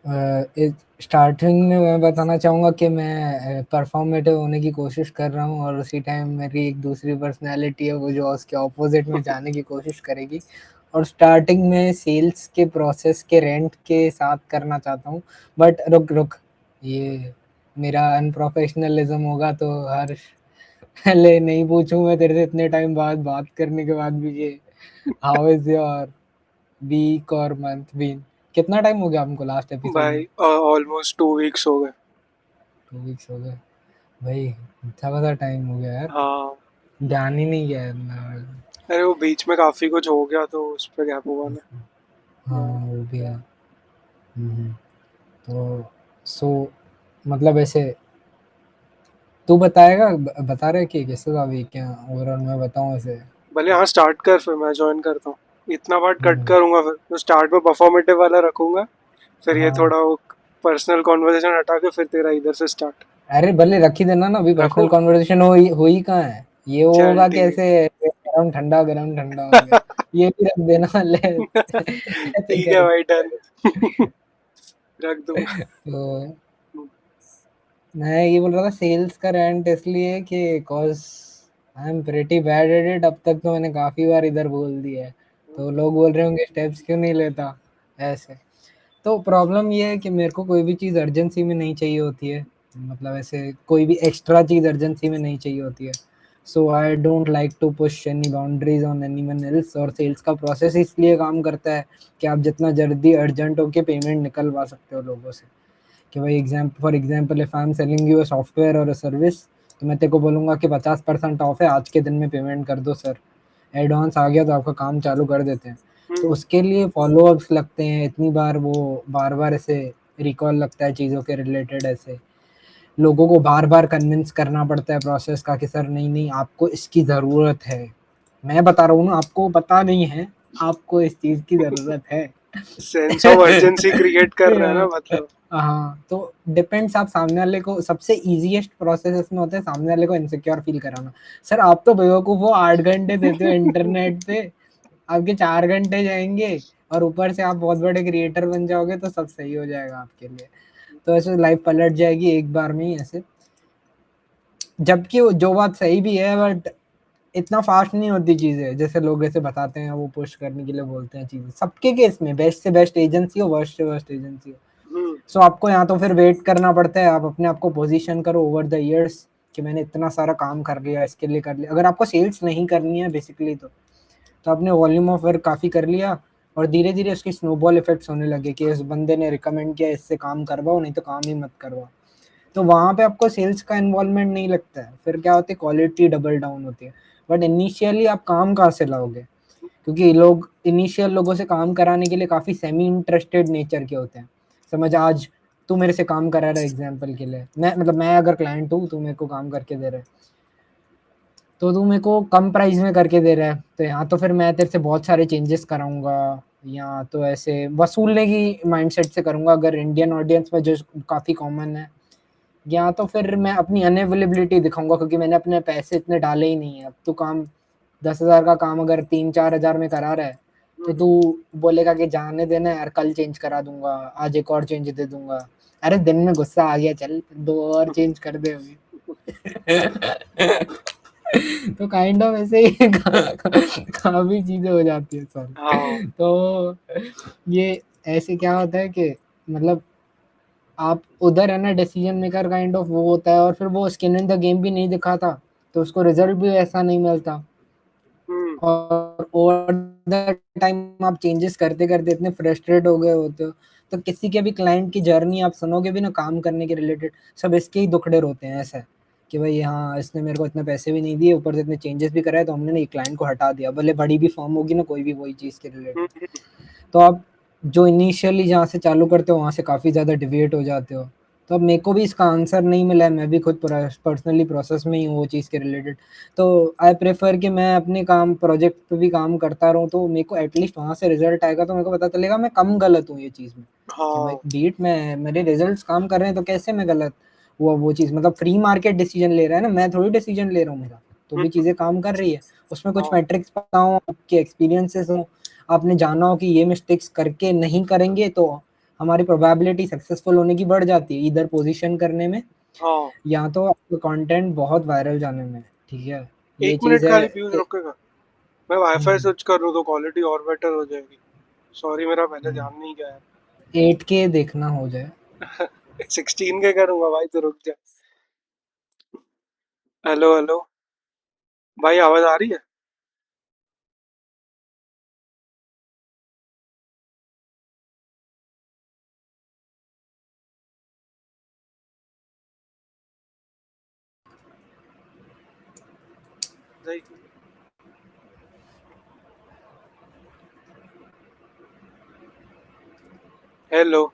Starting में मैं बताना चाहूँगा कि मैं परफॉर्मेटिव होने की कोशिश कर रहा हूँ और उसी टाइम मेरी एक दूसरी पर्सनैलिटी है वो जो उसके ऑपोजिट में जाने की कोशिश करेगी। और स्टार्टिंग में सेल्स के प्रोसेस के रेंट के साथ करना चाहता हूँ। बट रुक ये मेरा अनप्रोफेशनलिज्म होगा तो हर्ष, पहले नहीं पूछूं मैं तेरे से इतने टाइम बाद बात करने के बाद भी ये हाउ इज योर वीक और मंथ बीन? कितना टाइम हो गया हमको लास्ट एपिसोड में? भाई ऑलमोस्ट 2 वीक्स हो गए। 2 वीक्स हो गए भाई, अच्छा खासा टाइम हो गया यार। हाँ। ध्यान ही नहीं गया है ना। अरे वो बीच में काफी कुछ हो गया तो उस पे गैप हुआ ना। हाँ हाँ। वो भी है। हम्म, तो सो मतलब ऐसे तू बताएगा, बता रहे कि कैसे था वीक क्या ओवरऑल, मैं बताऊं ऐसे। भले हाँ, स्टार्ट कर फिर मैं ज्वाइन करता हूँ। इतना पार्ट कट हम्म, करूंगा, फिर तो स्टार्ट में परफॉर्मेटिव वाला रखूंगा। फिर ये हाँ। थोड़ा वो पर्सनल कॉन्वर्सेशन हटा के फिर तेरा इधर से स्टार्ट। अरे भले रख ही देना ना, अभी पर्सनल रखूँ? कॉन्वर्सेशन हो ही कहाँ है। ये चल होगा ठीक कैसे, गरम ठंडा हो गया। ये भी रख देना ले। है। ऐसे ठीक है करके। भाई, डन। रख दूंगा। तो मैं ये बोल रहा था सेल्स का रेंट इसलिए कि cause I am pretty bad at it. अब तक तो मैंने काफी बार इधर बोल दिया है, तो लोग बोल रहे होंगे स्टेप्स क्यों नहीं लेता ऐसे। तो प्रॉब्लम ये है कि मेरे को कोई भी चीज़ अर्जेंसी में नहीं चाहिए होती है, मतलब ऐसे कोई भी एक्स्ट्रा चीज़ अर्जेंसी में नहीं चाहिए होती है। So I don't like to push any boundaries on anyone else. और सेल्स का प्रोसेस इसलिए काम करता है कि आप जितना जल्दी अर्जेंट होके पेमेंट निकलवा सकते हो लोगों से। कि भाई for example if I am selling you a software और अ सर्विस, तो मैं तेरे को बोलूंगा कि 50% ऑफ है, आज के दिन में पेमेंट कर दो सर। एडवांस आ गया तो आपका काम चालू कर देते हैं। तो हम्म। उसके लिए फॉलो अप्स लगते हैं इतनी बार, वो बार बार ऐसे रिकॉल लगता है चीज़ों के रिलेटेड, ऐसे लोगों को बार बार कन्विंस करना पड़ता है प्रोसेस का कि सर नहीं नहीं आपको इसकी ज़रूरत है। मैं बता रहा हूँ ना, आपको पता नहीं है, आपको इस चीज़ की ज़रूरत है। सेंस ऑफ अर्जेंसी क्रिएट कर रहा है ना मतलब। हाँ, तो डिपेंड्स, आप सामने वाले को, सबसे इजीएस्ट प्रोसेस इसमें होता है सामने वाले को इनसिक्योर फील कराना। सर आप तो बेवकूफ हो, 8 घंटे देते हो इंटरनेट पे, आपके 4 घंटे जाएंगे और ऊपर से आप बहुत बड़े क्रिएटर बन जाओगे तो सब सही हो जाएगा आपके लिए। तो ऐसे लाइफ पलट जाएगी एक बार में ही ऐसे। जबकि जो बात सही भी है, बट इतना फास्ट नहीं होती चीजें जैसे लोग ऐसे बताते हैं, वो पुश करने के लिए बोलते हैं चीजें। सबके केस में बेस्ट से बेस्ट एजेंसी हो, वर्स्ट से वर्स्ट एजेंसी हो, हम्म। सो आपको यहाँ तो फिर वेट करना पड़ता है। आप अपने आप को पोजीशन करो ओवर द इयर्स कि मैंने इतना सारा काम कर लिया, इसके लिए कर लिया। अगर आपको सेल्स नहीं करनी है बेसिकली, तो आपने वॉल्यूम ऑफ वर्क काफ़ी कर लिया और धीरे धीरे उसके स्नोबॉल इफेक्ट्स होने लगे कि इस बंदे ने रिकमेंड किया, इससे काम करवाओ नहीं तो काम ही मत करवाओ। तो वहाँ पे आपको सेल्स का इन्वॉल्वमेंट नहीं लगता है, फिर क्या होती है, क्वालिटी डबल डाउन होती है। बट इनिशियली आप काम कहाँ से लाओगे, क्योंकि लोग इनिशियल लोगों से काम कराने के लिए काफ़ी सेमी इंटरेस्टेड नेचर के होते हैं। समझ, आज तू मेरे से काम करा रहा है एग्जाम्पल के लिए, मैं मतलब मैं अगर क्लाइंट हूँ, तू मेरे को काम करके दे रहा है, तो तू मेरे को कम प्राइस में करके दे रहा है, तो यहाँ तो फिर मैं तेरे से बहुत सारे चेंजेस कराऊंगा, या तो ऐसे वसूलने की माइंडसेट से करूंगा अगर इंडियन ऑडियंस में, जो काफ़ी कॉमन है। या तो फिर मैं अपनी अनअवेलेबिलिटी दिखाऊंगा क्योंकि मैंने अपने पैसे इतने डाले ही नहीं है। अब तू काम 10,000 का काम अगर 3-4 हज़ार में करा रहा है, तो हम्म। तू बोलेगा कि जाने देना यार, कल चेंज करा दूंगा, आज एक और चेंज दे दूंगा। अरे दिन में गुस्सा आ गया, चल दो और चेंज कर दे अभी। तो काइंड ऑफ ऐसे ही काफी चीजें हो जाती है सर। हाँ। तो ये ऐसे क्या होता है कि मतलब आप उधर है ना, डिसीजन मेकर काइंड ऑफ वो होता है, और फिर वो स्किन इन द गेम भी नहीं दिखाता, तो उसको रिजल्ट भी ऐसा नहीं मिलता। हम्म। और ओवर द टाइम आप चेंजेस करते करते इतने फ्रस्ट्रेट हो गए होते हो, तो किसी के भी क्लाइंट की जर्नी आप सुनोगे भी ना काम करने के रिलेटेड, सब इसके ही दुखड़े रोते हैं ऐसा है कि भाई हाँ इसने मेरे को इतने पैसे भी नहीं दिए, ऊपर से इतने चेंजेस भी कराए, तो हमने ना ये क्लाइंट को हटा दिया, भले बड़ी भी फॉर्म होगी ना कोई भी वही चीज़ के रिलेटेड। हम्म। तो आप जो इनिशियली जहाँ से चालू करते हो वहाँ से काफ़ी ज़्यादा डिविएट हो जाते हो। तो अब मेरे को भी इसका आंसर नहीं मिला है, मैं भी खुद पर्सनली प्रोसेस में ही हूँ वो चीज़ के रिलेटेड। तो आई प्रेफर कि मैं अपने काम प्रोजेक्ट पे भी काम करता रहूँ, तो मेरे को एटलीस्ट वहाँ से रिजल्ट आएगा तो मेरे को पता चलेगा मैं कम गलत हूँ ये चीज़ में। कि भाई हाँ। बीट मैं, मेरे रिजल्ट्स काम कर रहे हैं तो कैसे मैं गलत हुआ, वो चीज़ मतलब फ्री मार्केट डिसीजन ले रहा है ना, मैं थोड़ी डिसीजन ले रहा हूँ, मेरा तो भी हम्म। चीज़ें काम कर रही है। उसमें कुछ हाँ। मैट्रिक्स पता हो, आपके एक्सपीरियंसेस हो, आपने जाना हो कि ये मिस्टेक्स करके नहीं करेंगे तो हमारी प्रोबेबिलिटी सक्सेसफुल होने की बढ़ जाती है, इधर पोजीशन करने में हाँ या तो आपका कंटेंट बहुत वायरल जाने में। ठीक है, ये 1 मिनट चीज़ है। खाली फ्यूज रुकेगा, मैं वाईफाई स्विच कर लूँ तो क्वालिटी और बेटर हो जाएगी। सॉरी मेरा पहले ध्यान नहीं गया 8K देखना हो जाए। है। 16 के करूँगा भाई, तो रुक जा। हेलो हेलो भाई, आवाज आ रही है? नहीं। हेलो,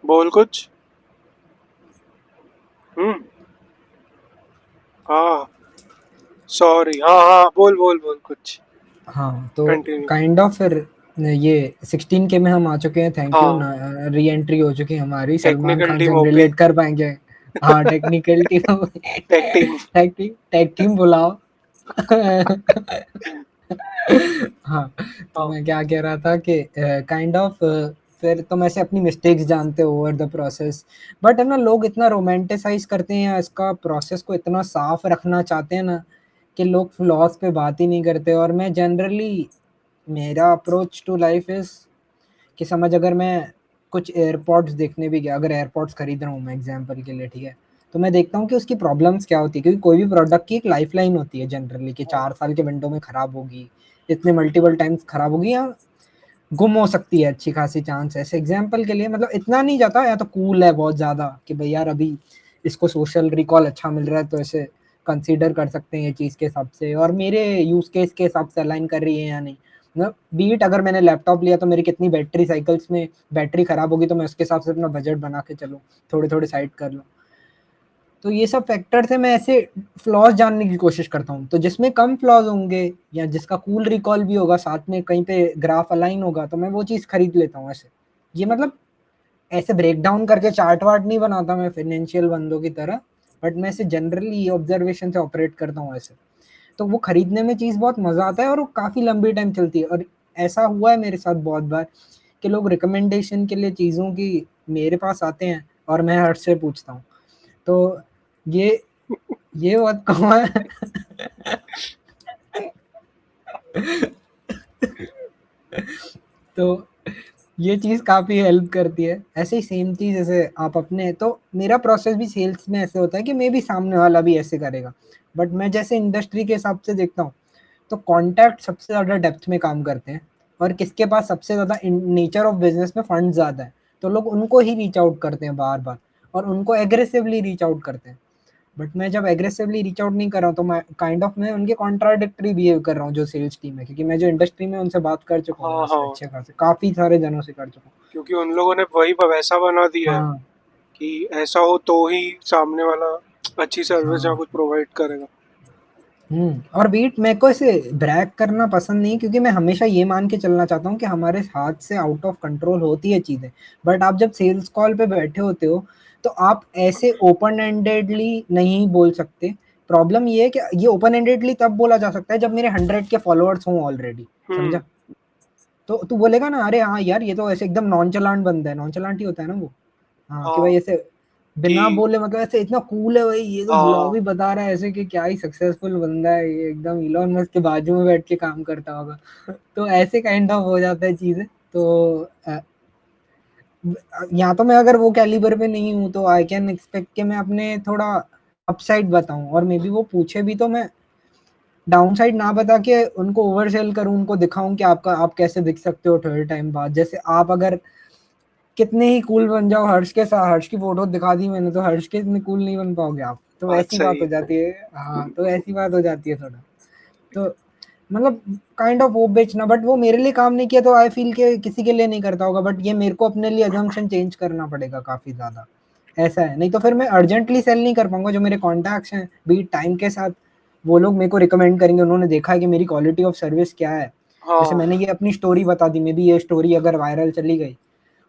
बोल कुछ। हम्म। हाँ सॉरी, हाँ हाँ, बोल बोल बोल कुछ। हाँ, तो कंटिन्यू। काइंड ऑफ फिर ये 16K में हम आ चुके हैं, थैंक यू हाँ, ना। री एंट्री हो चुकी है हमारी, सलमान टेक्निकल खान से टीम हम ओपी। रिलेट कर पाएंगे। हाँ, technical team. Tech team. Tag team बुलाओ। हाँ, तो हाँ मैं क्या कह रहा था कि काइंड ऑफ फिर तुम ऐसे अपनी मिस्टेक्स जानते हो ओवर द प्रोसेस, बट है ना, लोग इतना रोमांटिसाइज करते हैं या इसका प्रोसेस को इतना साफ रखना चाहते हैं ना कि लोग फ्लॉज पे बात ही नहीं करते। और मैं जनरली, मेरा अप्रोच टू लाइफ इज कि समझ, अगर मैं कुछ एयरपॉड्स देखने भी गया, अगर एयरपॉड्स खरीद रहा हूँ मैं एग्जांपल के लिए, ठीक है, तो मैं देखता हूँ कि उसकी प्रॉब्लम्स क्या होती है, क्योंकि कोई भी प्रोडक्ट की एक लाइफ लाइन होती है जनरली कि हाँ 4 साल के विंडो में खराब होगी, इतने मल्टीपल टाइम्स खराब होगी या गुम हो सकती है, अच्छी खासी चांस है। ऐसे एग्जांपल के लिए, मतलब इतना नहीं जाता, या तो कूल है बहुत ज़्यादा कि भाई यार अभी इसको सोशल रिकॉल अच्छा मिल रहा है तो ऐसे कंसीडर कर सकते हैं ये चीज़ के हिसाब से, और मेरे यूज़ केस के हिसाब से अलाइन कर रही है या नहीं। मतलब बीट, अगर मैंने लैपटॉप लिया तो मेरी कितनी बैटरी साइकिल्स में बैटरी खराब होगी, तो मैं उसके हिसाब से अपना बजट बना के चलूँ, थोड़े थोड़े साइड कर लूँ। तो ये सब फैक्टर से मैं ऐसे फ्लॉज जानने की कोशिश करता हूँ, तो जिसमें कम फ्लॉज होंगे या जिसका कूल रिकॉल भी होगा, साथ में कहीं पे ग्राफ अलाइन होगा, तो मैं वो चीज़ खरीद लेता हूँ ऐसे। ये मतलब ऐसे ब्रेक डाउन करके चार्ट वार्ट नहीं बनाता मैं फाइनेंशियल बंदों की तरह, बट मैं ऐसे जनरली ऑब्जर्वेशन से ऑपरेट करता हूँ ऐसे। तो वो खरीदने में चीज़ बहुत मज़ा आता है और वो काफ़ी लंबी टाइम चलती है। और ऐसा हुआ है मेरे साथ बहुत बार कि लोग रिकमेंडेशन के लिए चीज़ों की मेरे पास आते हैं और मैं हर्ष से पूछता हूँ। तो ये ये बहुत कॉमन है। तो ये चीज़ काफ़ी हेल्प करती है। ऐसे ही सेम चीज़, जैसे आप अपने, तो मेरा प्रोसेस भी सेल्स में ऐसे होता है कि मे बी सामने वाला भी ऐसे करेगा, बट मैं जैसे इंडस्ट्री के हिसाब से देखता हूँ, तो कॉन्टैक्ट सबसे ज़्यादा डेप्थ में काम करते हैं, और किसके पास सबसे ज़्यादा नेचर ऑफ बिजनेस में फंड ज़्यादा है, तो लोग उनको ही रीच आउट करते हैं बार बार, और उनको एग्रेसिवली रीच आउट करते हैं। बट मैं जब एग्रेसिवली रीच आउट नहीं कर रहा हूँ, तो मैं काइंड ऑफ मैं उनके कॉन्ट्राडिक्टरी बिहेव कर रहा हूँ जो सेल्स टीम है, क्योंकि मैं जो इंडस्ट्री में उनसे बात कर चुका हूँ हाँ ऐसे हाँ, अच्छे खासे, काफ़ी सारे जनों से कर चुका हूँ। क्योंकि उन लोगों ने वही वैसा बना दिया है हाँ कि ऐसा हो तो ही सामने वाला अच्छी सर्विस या हाँ। कुछ प्रोवाइड करेगा। और बीट मेरे को ऐसे ब्रैग करना पसंद नहीं, क्योंकि मैं हमेशा ये मान के चलना चाहता हूँ कि हमारे हाथ से आउट ऑफ कंट्रोल होती है चीज़ें। बट आप जब सेल्स कॉल पे बैठे होते हो, तो आप ऐसे ओपन एंडेडली नहीं बोल सकते। प्रॉब्लम ये है कि ये ओपन एंडेडली तब बोला जा सकता है जब मेरे 100 के फॉलोअर्स हों ऑलरेडी, हम्म। समझा? तो तू बोलेगा ना, अरे हाँ यार ये तो ऐसे एकदम नॉनचलांट बंदा है, नॉनचलांट ही होता है ना वो। हाँ, कि भाई हाँ ऐसे बिना कि बोले, मतलब ऐसे इतना कूल है भाई, ये तो ब्लॉग हाँ ही बता रहा है ऐसे कि क्या ही सक्सेसफुल बंदा है ये, एकदम इलॉन मस्क के बाजू में बैठ के काम करता होगा। तो ऐसे काइंड ऑफ हो जाता है चीजें। तो यहाँ तो मैं अगर वो कैलिबर पे नहीं हूँ, तो आई कैन एक्सपेक्ट कि मैं अपने थोड़ा अपसाइड बताऊं, और मे बी वो पूछे भी तो मैं डाउन साइड ना बता के उनको ओवर सेल करूं, उनको दिखाऊं कि आपका आप कैसे दिख सकते हो थोड़े टाइम बाद। जैसे आप अगर कितने ही कूल बन जाओ, हर्ष के साथ हर्ष की फोटो दिखा दी मैंने, तो हर्ष के इतने कूल नहीं बन पाओगे आप, तो बात ऐसी बात सही हो है। जाती है। हाँ, तो ऐसी बात हो जाती है थोड़ा। तो मतलब काइंड ऑफ वो बेचना, बट वो मेरे लिए काम नहीं किया तो आई फील के किसी के लिए नहीं करता होगा, बट ये मेरे को अपने लिए अजम्पशन चेंज करना पड़ेगा काफी ज्यादा। ऐसा है, नहीं तो फिर मैं अर्जेंटली सेल नहीं कर पाऊंगा। जो मेरे कॉन्टैक्ट्स हैं बीट टाइम के साथ, वो लोग मेरे को रिकमेंड करेंगे, उन्होंने देखा है कि मेरी क्वालिटी ऑफ सर्विस क्या है। जैसे हाँ मैंने ये अपनी स्टोरी बता दी, मे बी ये स्टोरी अगर वायरल चली गई,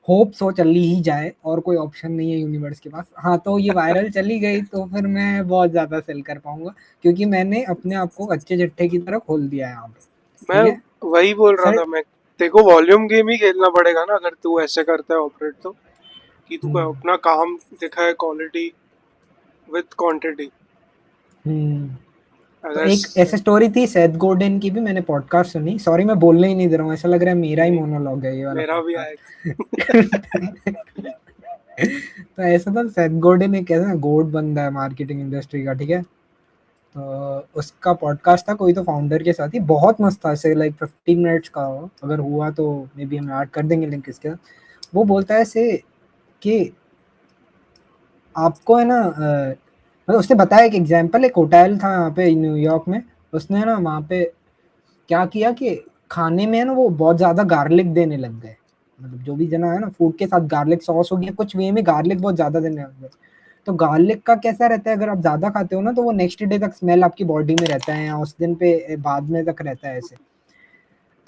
होप सो चली ही जाए, और कोई ऑप्शन नहीं है यूनिवर्स के पास, हाँ, तो ये वायरल चली गई तो फिर मैं बहुत ज़्यादा सेल कर पाऊंगा, क्योंकि मैंने अपने आप को अच्छे चिट्ठे की तरह खोल दिया है यहाँ पे। मैं ठीक है वही बोल रहा सर। था मैं देखो वॉल्यूम गेम ही खेलना पड़ेगा ना अगर तू ऐसे करता है ऑपरेट तो, कि तू अपना काम दिखाए क्वालिटी विद क्वांटिटी। तो अगर एक ऐसी स्टोरी थी सेथ गोर्डन की भी, मैंने पॉडकास्ट सुनी, सॉरी मैं बोलने ही नहीं दे रहा हूँ, ऐसा लग रहा है मेरा ही नहीं, मोनोलॉग है ये वाला मेरा भी आएगा। पॉडकास्ट। तो ऐसा था, सेथ गोर्डन एक ऐसा गोड बंदा है मार्केटिंग इंडस्ट्री का, ठीक है। तो उसका पॉडकास्ट था, कोई तो फाउंडर के साथ ही, बहुत मस्त था, ऐसे लाइक 15 मिनट्स का हो, अगर हुआ तो मे बी हम ऐड कर देंगे लिंक इसके साथ। वो बोलता है ऐसे कि आपको है ना मतलब उसने बताया एक एग्जांपल, एक होटल था यहाँ पे न्यूयॉर्क में, उसने ना वहाँ पे क्या किया कि खाने में है ना वो बहुत ज्यादा गार्लिक देने लग गए, मतलब जो भी जना है ना फूड के साथ गार्लिक सॉस हो गया कुछ वे में गार्लिक बहुत ज्यादा देने लग गए। तो गार्लिक का कैसा रहता है, अगर आप ज्यादा खाते हो ना तो वो नेक्स्ट डे तक स्मेल आपकी बॉडी में रहता है, या उस दिन पे बाद में तक रहता है ऐसे।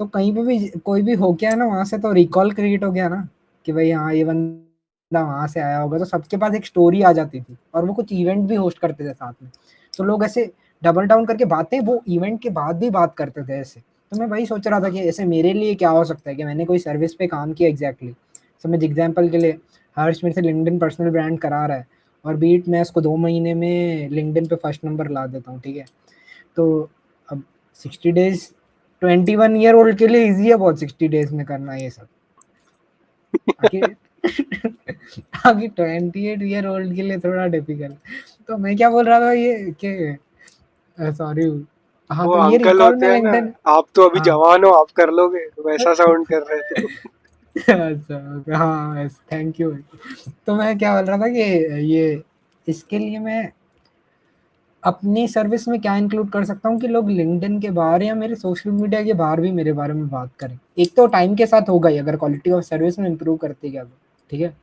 तो कहीं पे भी कोई भी हो गया है ना वहां से, तो रिकॉल क्रिएट हो गया ना कि भाई हाँ ये बंदा वहां से आया होगा, तो सबके पास एक स्टोरी आ जाती थी, और वो कुछ इवेंट भी होस्ट करते थे साथ में। तो लोग ऐसे डबल डाउन करके बातें वो इवेंट के बाद भी बात करते थे ऐसे। तो मैं वही सोच रहा था कि ऐसे मेरे लिए क्या हो सकता है कि मैंने कोई सर्विस पे काम किया एग्जैक्टली, समझ एग्जाम्पल के लिए हर्ष मेरे से लिंक्डइन पर्सनल ब्रांड करा रहा है, और बीट मैं उसको 2 महीने में लिंक्डइन पे फर्स्ट नंबर ला देता हूँ, ठीक है। तो अब 60 डेज 21 ईयर ओल्ड के लिए इजी है बहुत 60 डेज में करना ये सब, आगे आगे 28 ईयर ओल्ड के लिए थोड़ा डिफिकल्ट। तो मैं क्या बोल रहा था ये कि सॉरी, हाँ वो तो ये अंकल रिकॉल होते में हैं ना, लिंक्डइन। आप तो अभी हाँ जवान हो, आप कर लोगे, वैसा साउंड कर रहे थे। अच्छा हाँ थैंक यू। तो मैं क्या बोल रहा था कि ये इसके लिए मैं अपनी सर्विस में क्या इंक्लूड कर सकता हूँ कि लोग लिंक्डइन के बाहर या मेरे सोशल मीडिया के बाहर भी मेरे बारे में बात करें। एक तो टाइम के साथ होगा ही, अगर क्वालिटी ऑफ सर्विस में इम्प्रूव करते गया तो, ठीक है।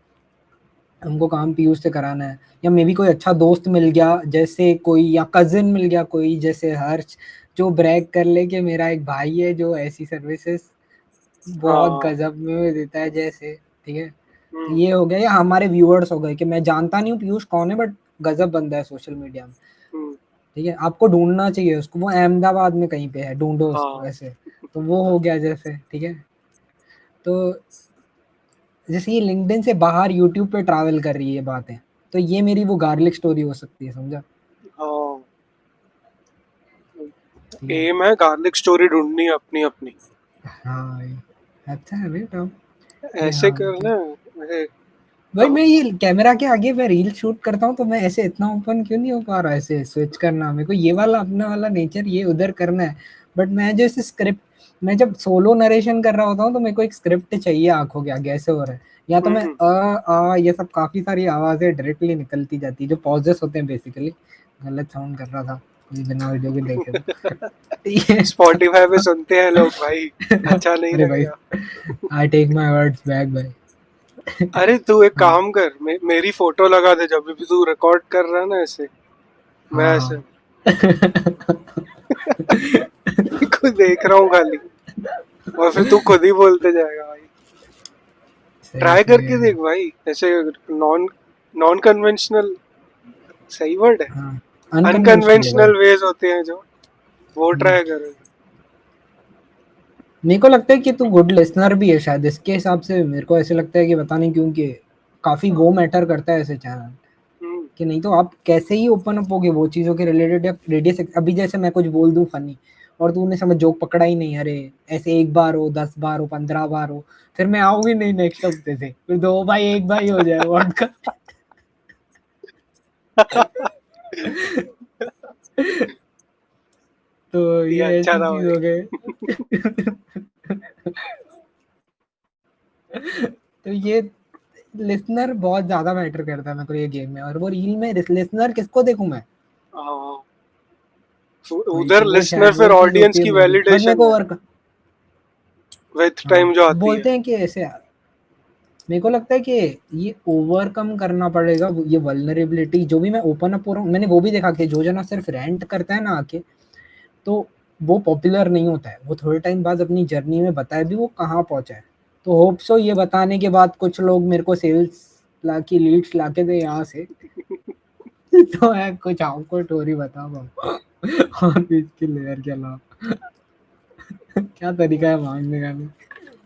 हमको काम पीयूष से कराना है, या मे बी कोई अच्छा दोस्त मिल गया जैसे कोई, या कजिन मिल गया कोई जैसे हर्ष, जो ब्रैग कर ले कि मेरा एक भाई है जो ऐसी सर्विसेज बहुत हाँ। गजब में देता है जैसे, ठीक है। तो हम्म। ये हो गया, या हमारे व्यूअर्स हो गए कि मैं जानता नहीं हूँ पीयूष कौन है बट गजब बंदा है सोशल मीडिया में, हम्म। ठीक है। आपको ढूंढना चाहिए उसको, वो अहमदाबाद में कहीं पे है, ढूंढो उसको हाँ। ऐसे। तो वो हो गया जैसे, ठीक है। तो जैसे ये लिंक्डइन से बाहर यूट्यूब पे ट्रैवल कर रही है बातें, तो ये मेरी वो गार्लिक स्टोरी हो सकती है, समझा। हाँ। ठीक है। एम है गार्लिक स्टोरी ढूंढनी है अपनी अपनी। हाँ अच्छा है बेटा, कि ऐसे हाँ करना मतलब है। भाई मैं ये कैमरा के आगे मैं रील शूट करता हूँ तो मैं ऐसे इतना ओपन क्यों नहीं हो पा रहा है, ऐसे स्विच करना मेरे को ये वाला अपना वाला नेचर ये उधर करना है। बट मैं जैसे स्क्रिप्ट, मैं जब सोलो नरेशन कर रहा होता हूँ तो मेरे को एक स्क्रिप्ट चाहिए आंखों के आगे ऐसे हो रहा है, या तो मैं हम्म। आ ये सब काफी सारी आवाजें डायरेक्टली निकलती जाती है जो पॉजेस होते हैं बेसिकली। गलत साउंड कर रहा था, कोई बिना वीडियो के देखे तो ठीक है। स्पॉटिफाई पे सुनते हैं लोग भाई, अच्छा नहीं अरे भाई लगेगा। I take my words back भाई। अरे तू एक हाँ काम कर, मेरी फोटो लगा दे जब भी तू रिकॉर्ड कर रहा है ना ऐसे, मैं हाँ ऐसे हाँ। खुद देख रहा हूँ खाली, और फिर तू खुद ही बोलते जाएगा भाई। सही ट्राई सही करके है। देख भाई ऐसे, नॉन नॉन कन्वेंशनल, सही वर्ड है, हाँ अनकन्वेंशनल है भाई। अनकन्वेंशनल वेज होते हैं जो, वो हम्म। ट्राई करो। मेरे को लगता है कि तू गुड लिसनर भी है शायद, इसके हिसाब से मेरे को ऐसे लगता है कि पता नहीं क्यों कि काफी वो मैटर करता है ऐसे चैनल, हम्म। कि नहीं तो आप कैसे ही ओपन अप होगे वो चीजों के रिलेटेड, या रेडियस अभी जैसे मैं कुछ बोल दूं फनी और तूने समझ जोक पकड़ा ही नहीं, अरे ऐसे एक बार हो 10 बार हो 15 बार हो, फिर मैं आऊंगी नहीं नेक्स्ट हफ्ते से, फिर दो भाई एक भाई हो जाए व्हाट का। तो ये ये अच्छा ऐसी था चीज भाई। हो गए। तो ये लिसनर बहुत ज्यादा मैटर करता है मेरे को ये गेम में, और वो रील में लिसनर किसको देखूं मैं। हाँ, वही उधर तो वो लिसनर शायद फिर वो चीज ऑडियंस होती है की मे बी, बट मेरे वैलिडेशन को है वर्क। विथ टाइम हाँ जो आती है। बोलते हैं कि ऐसे, मेरे को लगता है कि ये ओवरकम करना पड़ेगा ये वल्नरेबिलिटी, जो भी मैं ओपन अप हो रहा हूँ मैंने वो भी देखा कि जो जना सिर्फ रेंट करता है ना आके, तो वो पॉपुलर नहीं होता है, वो थोड़े टाइम बाद अपनी जर्नी में बताए भी वो कहाँ पहुंचा है। तो होप सो ये बताने के बाद कुछ लोग मेरे को सेल्स ला की लीड्स ला के दे यहाँ से। तो मैं कुछ आपको स्टोरी बता पाऊँ और भी इसके लेयर के अलावा क्या तरीका है मांगने का भी।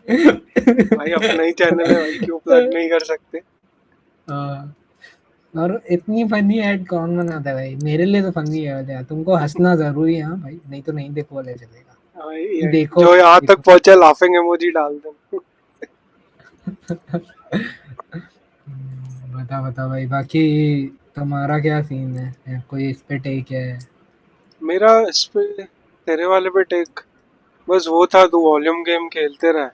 भाई अपना ही चैनल है भाई, क्यों प्लग नहीं कर सकते? हाँ, और इतनी फनी ऐड कौन बनाता है भाई? मेरे लिए तो फनी है यार, तुमको हंसना जरूरी है हाँ भाई, नहीं तो नहीं देखो वाले चलेगा। हाँ, ये देखो जो यहाँ तक देखो। पहुंचा लाफिंग इमोजी डाल दो। बता बता भाई, बाकी तुम्हारा क्या सीन है, कोई इस पे टेक है? मेरा इस पे, तेरे वाले पे टेक बस वो था, तू वॉल्यूम गेम खेलते रहे।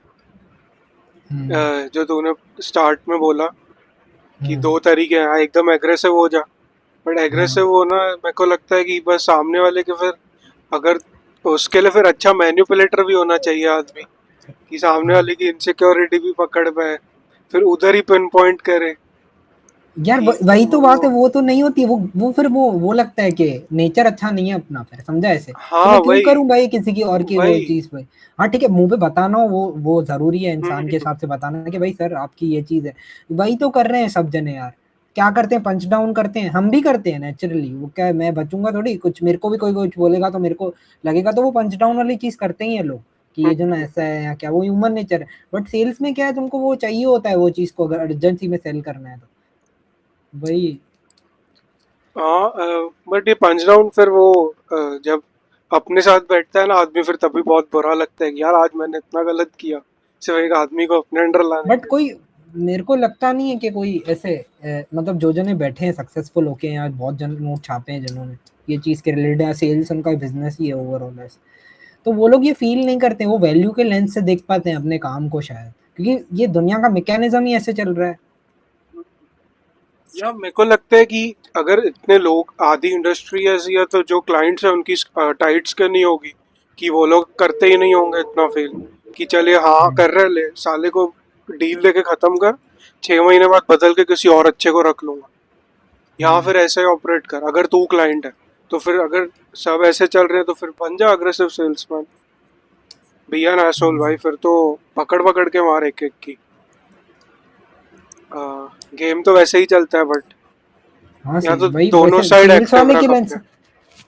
हम्म। जो तूने स्टार्ट में बोला कि हम्म। दो तरीके हैं, हाँ, एकदम एग्रेसिव हो जा। बट हाँ। एग्रेसिव होना मेरे को लगता है कि बस सामने वाले के फिर, अगर उसके लिए फिर अच्छा मैन्युपुलेटर भी होना चाहिए आदमी, कि सामने हाँ वाले की इनसिक्योरिटी भी पकड़ पाए, फिर उधर ही पिन पॉइंट करे यार, कि वही तो बात वो। है, वो तो नहीं होती वो फिर वो लगता है कि नेचर अच्छा नहीं है अपना, फिर समझा ऐसे, तो हाँ मैं क्यों वही करूं भाई किसी की और की वो वही। चीज भाई। हाँ ठीक है, मुंह पे बताना हो वो जरूरी है, इंसान के हम्म, हिसाब से बताना कि भाई सर आपकी ये चीज है। वही तो कर रहे हैं सब जने यार। क्या करते हैं, पंच डाउन करते हैं, हम भी करते हैं नेचुरली, वो क्या है, मैं बचूंगा थोड़ी, कुछ मेरे को भी कोई कुछ बोलेगा तो मेरे को लगेगा, तो वो पंच डाउन वाली चीज करते ही है लोग, कि ये जो ना हम्म, ऐसा है या क्या, वो ह्यूमन नेचर है। बट सेल्स में क्या है, तुमको वो चाहिए होता है वो चीज को, अगर अर्जेंसी में सेल करना है तो वही। हाँ। बट ये पंच डाउन फिर वो, जब अपने साथ बैठता है ना आदमी, फिर तभी बहुत बुरा लगता है कि यार आज मैंने इतना गलत किया, सिर्फ एक आदमी को अपने अंडर लाने बट के लिए। कोई, मेरे को लगता नहीं है कि कोई ऐसे मतलब जो जने बैठे हैं सक्सेसफुल होके हैं, आज बहुत जन नोट छापे हैं जिन्होंने ये चीज के रिलेटेड, या सेल्स उनका बिजनेस ही है ओवरऑल ऐसे, तो वो लोग ये फील नहीं करते, वो वैल्यू के लेंस से देख पाते हैं अपने काम को शायद, क्योंकि ये दुनिया का मैकेनिज्म ही ऐसे चल रहा है। या मेरे को लगता है कि अगर इतने लोग, आधी इंडस्ट्री ऐसी है, तो जो क्लाइंट्स है उनकी टाइट स्किन होगी, कि वो लोग करते ही नहीं होंगे इतना फेल, कि चलिए हाँ हम्म। कर रहे, ले साले को डील देके खत्म कर, 6 महीने बाद बदल के किसी और अच्छे को रख लूंगा। यहाँ हम्म। फिर ऐसे ही ऑपरेट कर, अगर तू क्लाइंट है तो फिर, अगर सब ऐसे चल रहे हैं तो फिर बन जा अग्रेसिव सेल्समैन। भैया ना एसोल हम्म। भाई, फिर तो पकड़ पकड़ के मार एक एक की। गेम तो वैसे ही चलता है, बट हाँ यहाँ सही तो भाई, दोनों वैसे साइड सेल्स एक्टिव वाले के रख लेंस। अपने।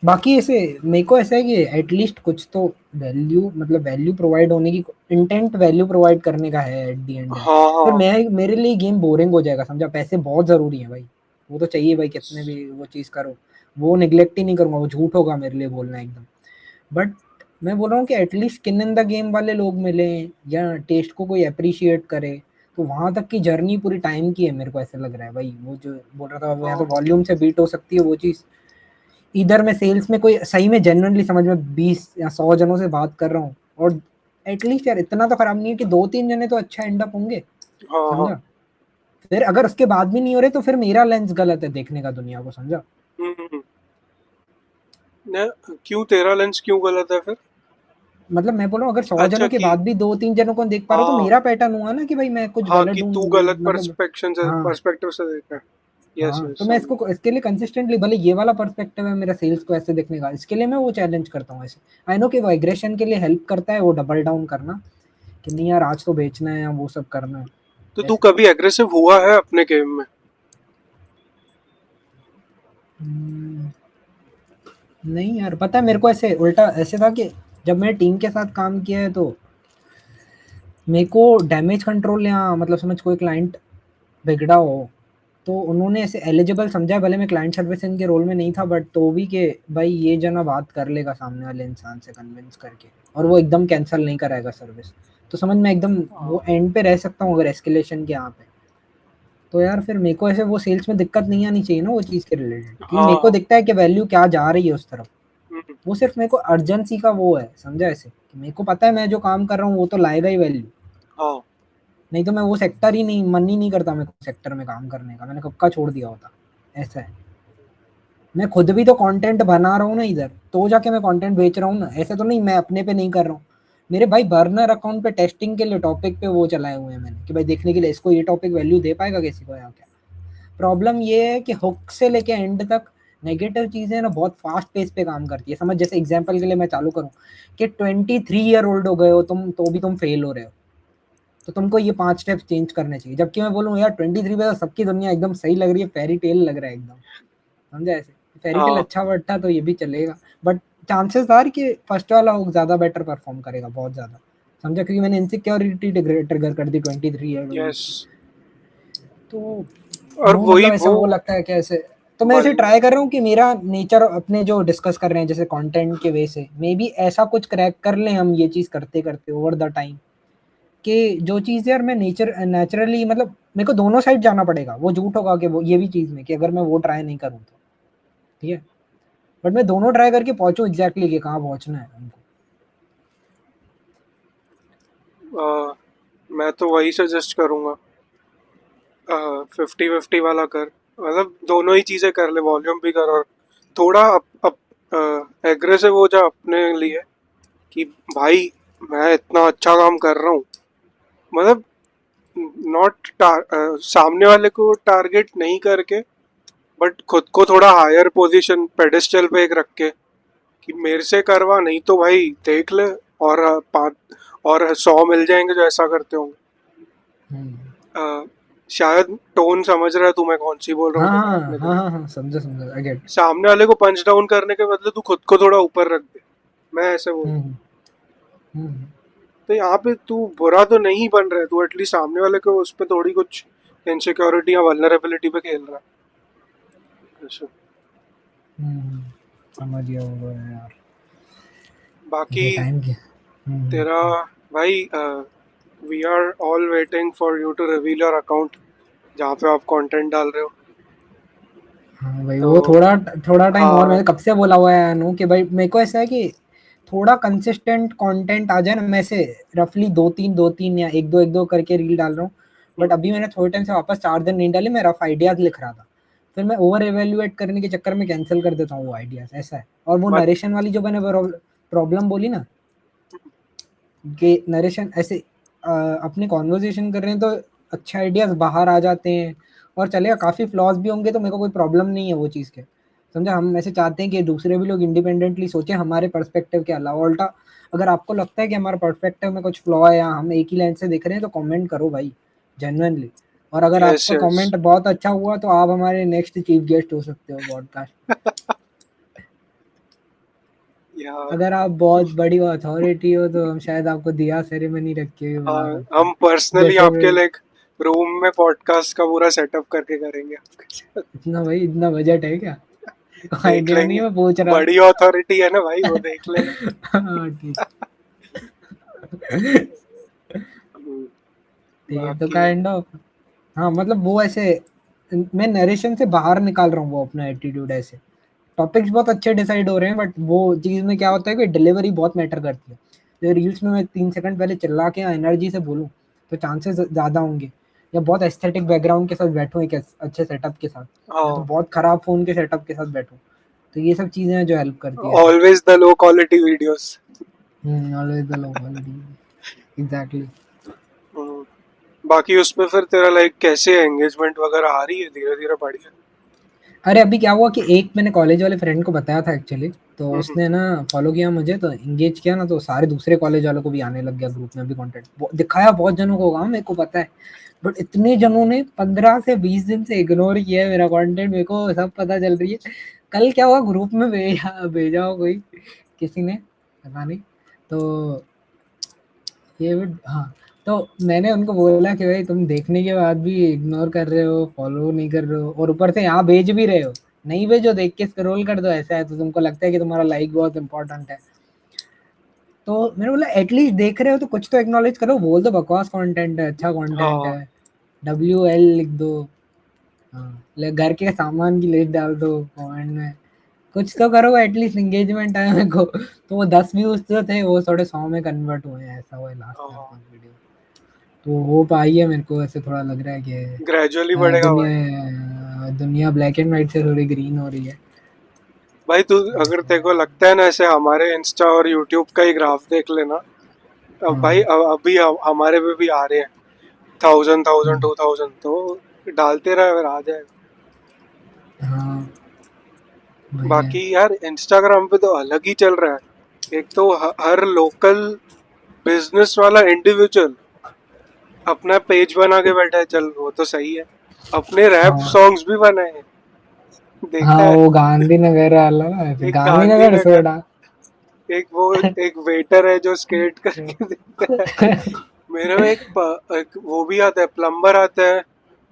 बाकी ऐसे मेरे को ऐसा है कि एटलीस्ट कुछ तो वैल्यू, मतलब वैल्यू प्रोवाइड होने की, इंटेंट वैल्यू प्रोवाइड करने का है एट द एंड यार। हाँ फिर हाँ। मैं, मेरे लिए गेम बोरिंग हो जाएगा समझा, पैसे बहुत जरूरी है भाई, वो तो चाहिए भाई, कितने भी वो चीज करो, वो निग्लेक्ट ही नहीं करूंगा, वो झूठ होगा मेरे लिए बोलना एकदम। बट मैं बोल रहा हूँ कि at least skin in the game वाले लोग मिले, या टेस्ट को कोई अप्रिशिएट करे, तो वहां तक की जर्नी पूरी टाइम की है, मेरे को ऐसा लग रहा है भाई, वो जो बोल रहा था वो, यहाँ तो हाँ, वॉल्यूम से बीट हो सकती है वो चीज, इधर मैं सेल्स में कोई सही में जेन्युइनली समझ में 20 या 100 जनों से बात कर रहा हूँ, और एटलीस्ट यार इतना तो खराब नहीं है कि 2-3 जने तो अच्छा एंड अप होंगे, हाँ, हाँ। समझा? फिर अगर उसके बाद भी नहीं हो रहे तो फिर मेरा लेंस गलत है देखने का दुनिया को, समझा? हम्म। क्यों तेरा लेंस क्यों गलत है फिर? मतलब मैं बोल रहा हूँ, अगर 100 जनों अच्छा के कि, बाद भी 2-3 जनों को देख पा रहा हूँ, तो हाँ मेरा पैटर्न हुआ ना कि भाई मैं कुछ हाँ, गलत कि ढूंढ, तू गलत मतलब। पर्सपेक्शन से, हाँ। पर्सपेक्टिव से देखा है। यस हाँ, यस, तो मैं समझ। इसको इसके लिए कंसिस्टेंटली, भले ये वाला पर्सपेक्टिव है मेरा सेल्स को ऐसे देखने का, इसके लिए मैं वो चैलेंज करता हूँ ऐसे। आई नो कि वो एग्रेशन के लिए हेल्प करता है, वो डबल डाउन करना, कि नहीं यार आज तो बेचना है या वो सब करना है तो तू ऐसे। कभी एग्रेसिव हुआ है अपने गेम में? हम्म, नहीं यार, पता है मेरे को ऐसे उल्टा ऐसे था कि जब मैंने टीम के साथ काम किया है, तो मेरे को डैमेज कंट्रोल, या मतलब समझ कोई क्लाइंट बिगड़ा हो, तो उन्होंने ऐसे एलिजिबल समझा, भले मैं क्लाइंट सर्विसिंग के रोल में नहीं था, बट तो भी कि भाई ये जना बात कर लेगा सामने वाले इंसान से कन्विंस करके, और वो एकदम कैंसिल नहीं कराएगा सर्विस, तो समझ में एकदम वो हाँ एंड पे रह सकता हूँ अगर एस्केलेशन के यहाँ पे। तो यार फिर मेरे को ऐसे वो सेल्स में दिक्कत नहीं आनी चाहिए ना वो चीज़ के रिलेटेड, क्योंकि मेरे को हाँ। दिखता है कि वैल्यू क्या जा रही है उस तरफ। हम्म, वो सिर्फ मेरे को अर्जेंसी का वो है, समझा ऐसे, कि मेरे को पता है मैं जो काम कर रहा हूँ वो तो लाएगा ही वैल्यू, हाँ नहीं तो मैं वो सेक्टर ही नहीं, मन ही नहीं करता मेरे को सेक्टर में काम करने का, मैंने कब का छोड़ दिया होता। ऐसा है, मैं खुद भी तो कंटेंट बना रहा हूँ ना इधर, तो जाके मैं कंटेंट बेच रहा हूँ ना, ऐसे तो नहीं मैं अपने पे नहीं कर रहा हूँ। मेरे भाई बर्नर अकाउंट पे टेस्टिंग के लिए टॉपिक पे वो चलाए हुए हैं मैंने, कि भाई देखने के लिए इसको ये टॉपिक वैल्यू दे पाएगा किसी को या क्या। प्रॉब्लम ये है कि हुक से लेके एंड तक नेगेटिव चीजें ना बहुत फास्ट पेस पे काम करती है, समझ, जैसे एग्जांपल के लिए मैं चालू करूँ कि 23 ईयर ओल्ड हो गए हो तुम, तो भी तुम फेल हो रहे हो, तो तुमको ये 5 स्टेप्स चेंज करने चाहिए, जबकि मैं बोलूँ यार 23 पे तो सबकी दुनिया एकदम सही लग रही है, फेरी टेल लग रहा है एकदम, समझा ऐसे। फेरी टेल हाँ। अच्छा वर्ड था तो ये भी चलेगा, बट चांसेस आर कि फर्स्ट वाला हुक ज्यादा बेटर परफॉर्म करेगा, बहुत ज्यादा, समझा, क्योंकि मैंने इनसिक्योरिटी ट्रिगर कर दी 23 ईयर में। यस, तो और वो वही मतलब ऐसा वो वो लगता है कि ऐसे, तो मैं ऐसे वही ट्राई कर रहा हूँ कि मेरा नेचर अपने जो डिस्कस कर रहे हैं जैसे कंटेंट के वे से मे बी ऐसा कुछ क्रैक कर लें हम ये चीज़ करते करते ओवर द टाइम, कि जो चीज़ यार मैं नेचुरली मतलब मेरे को दोनों साइड जाना पड़ेगा, वो झूठ होगा कि वो ये भी चीज़ में कि अगर मैं वो ट्राई नहीं करूँ तो, ठीक है, बट मैं दोनों ट्राई करके पहुंचूं एग्जैक्टली कि कहाँ पहुंचना है हमको। मैं तो वही सजेस्ट करूँगा, 50-50 वाला कर, मतलब दोनों ही चीज़ें कर ले, वॉल्यूम भी कर और थोड़ा एग्रेसिव हो जा अपने लिए कि भाई मैं इतना अच्छा काम कर रहा हूँ, मतलब नॉट सामने वाले को टारगेट नहीं करके, बट खुद को थोड़ा हायर पोजीशन पेडेस्टल पे एक रख के कि मेरे से करवा, नहीं तो भाई देख ले, और 5 और 100 मिल जाएंगे जो ऐसा करते होंगे। हम्म। अ, शायद टोन समझ रहा है तू मैं कौन सी बोल रहा हूँ हाँ तेरे को हाँ रखने के हाँ लिए। हाँ हाँ, समझा समझा, आई गेट। सामने वाले को पंच डाउन करने के बदले तू खुद को थोड़ा ऊपर रख दे, मैं ऐसे बोल रहा हूँ। हम्म हम्म तो यहाँ पे तू बुरा तो नहीं बन रहा है, तू एटलीस्ट सामने वाले को उस पर थोड़ी कुछ इनसिक्योरिटी या वल्नरेबिलिटी पे खेल रहा है ऐसे। हम्म, समझ गया वो है यार, बाकी ये टाइम की। तेरा भाई, we are all waiting for you to reveal your account जहाँ पे आप कंटेंट डाल रहे हो। हाँ भाई, तो वो थोड़ा थोड़ा टाइम और, हाँ, मैंने कब से बोला हुआ है अनु कि भाई मेरे को ऐसा है कि थोड़ा कंसिस्टेंट कंटेंट आ जाए ना, मैं से रफली दो तीन या एक दो करके रील डाल रहा हूँ। बट अभी मैंने थोड़े टाइम से वापस 4 दिन नहीं डाले, मैं रफ आइडियाज लिख रहा था, फिर मैं ओवर एवेल्युएट करने के चक्कर में कैंसिल कर देता हूँ वो आइडियाज, ऐसा है। और वो मत नरेशन वाली जो मैंने प्रॉब्लम बोली ना, कि नरेशन ऐसे अपने कॉन्वर्जेशन कर रहे हैं तो अच्छे आइडियाज बाहर आ जाते हैं, और चलेगा, काफ़ी फ्लॉज भी होंगे तो मेरे को कोई प्रॉब्लम नहीं है वो चीज़ के, समझा। हम ऐसे चाहते हैं कि दूसरे भी लोग इंडिपेंडेंटली सोचें हमारे पर्सपेक्टिव के अलावा। उल्टा अगर आपको लगता है कि हमारे पर्सपेक्टिव में कुछ फ्लॉ है या हम एक ही लाइन से देख रहे हैं तो कमेंट करो भाई, जेन्युइनली। और अगर यस आपका यस कमेंट बहुत अच्छा हुआ तो आप हमारे नेक्स्ट चीफ गेस्ट हो सकते हो पॉडकास्ट। यार, अगर आप बहुत बड़ी अथॉरिटी हो तो हम शायद आपको दिया सेरेमनी रख के भी बुला हाँ, सकते हैं, हम पर्सनली जैसे आपके लिए एक रूम में पॉडकास्ट का पूरा सेटअप करके करेंगे आपके साथ। इतना भाई, इतना बजट है क्या? देख आइडिया नहीं लेंगे, है, मैं पूछ रहा। बड़ी अथॉरिटी है ना भाई, वो देख लेगा। हाँ ठीक। हम्म, ठीक है, तो बाकी काइंड ऑफ, हाँ मतलब वो ऐसे मैं नरेशन से बाहर निकाल रहा हूँ वो अपना एटीट्यूड, ऐसे टॉपिक्स बहुत अच्छे डिसाइड हो रहे हैं, बट वो चीज़ में क्या होता है कि डिलीवरी बहुत मैटर करती है। तो रील्स में मैं 3 सेकंड पहले चिल्ला के एनर्जी से बोलूँ तो चांसेस ज़्यादा होंगे, या बहुत एस्थेटिक बैकग्राउंड के साथ बैठूँ एक अच्छे सेटअप के साथ, या तो हाँ, बहुत खराब फ़ोन के सेटअप के साथ बैठूँ। तो ये सब चीज़ें हैं जो हेल्प करती है ऐसे। Always the low quality videos. Always the low quality, exactly. बाकी उसमें फिर तेरा लाइक कैसे एंगेजमेंट वगैरह आ रही है, धीरे धीरे बढ़ी है? अरे अभी क्या हुआ कि एक मैंने कॉलेज वाले फ्रेंड को बताया था एक्चुअली, तो हम्म, उसने ना फॉलो किया मुझे, तो एंगेज किया ना, तो सारे दूसरे कॉलेज वालों को भी आने लग गया ग्रुप में भी कंटेंट, दिखाया बहुत जनों को होगा मेरे को पता है, बट इतने जनों ने 15 से 20 दिन से इग्नोर किया है मेरा कंटेंट, मेरे को सब पता चल रही है। कल क्या हुआ, ग्रुप में भेजा भेजा हो कोई किसी ने, पता नहीं, तो ये भी हाँ, तो मैंने उनको बोला कि भाई तुम देखने के बाद भी इग्नोर कर रहे हो, फॉलो नहीं कर रहे हो, और ऊपर से यहाँ भेज भी रहे हो, नहीं भेजो, देख के स्क्रॉल कर दो, ऐसा है तो तुमको लगता है कि तुम्हारा लाइक बहुत इंपॉर्टेंट है। तो मैंने बोला एटलीस्ट देख रहे हो तो कुछ तो एक्नॉलेज करो, बोल दो बकवास कंटेंट है, अच्छा कंटेंट हाँ, है, WL लिख दो, हाँ, घर के सामान की लिस्ट डाल दो कमेंट में, कुछ तो करो, एटलीस्ट एंगेजमेंट है मेरे को। तो वो 10 व्यूज जो थे वो 100 में कन्वर्ट हुए हैं, ऐसा हुआ है लास्ट चार हाँ, पांच वीडियो। तो होप आई है, मेरे को ऐसे थोड़ा लग रहा है कि ग्रेजुअली बढ़ेगा भाई। दुनिया ब्लैक एंड व्हाइट से थोड़ी ग्रीन हो रही है। भाई तू, अगर तेरे को लगता है ना ऐसे, हमारे इंस्टा और यूट्यूब का ही ग्राफ देख लेना। अब भाई हाँ अभी हमारे पे भी आ रहे हैं 1000 1000 हम्म, 2000, तो डालते रहे फिर आ जाएगा। हाँ वही है। बाकी यार इंस्टाग्राम पे तो अलग ही चल रहा है, एक तो हर लोकल बिजनेस वाला इंडिविजुअल अपना पेज बना के बैठा है, चल वो तो सही है, अपने रैप हाँ सॉन्ग्स भी बनाए हैं, हाँ, देखा है? वो गांधीनगर वाला ना, एक गांधीनगर गांधीनगर, सोडा। एक वो एक वेटर है जो स्केट करके देता है। मेरे में एक वो भी आता है, प्लम्बर आता है,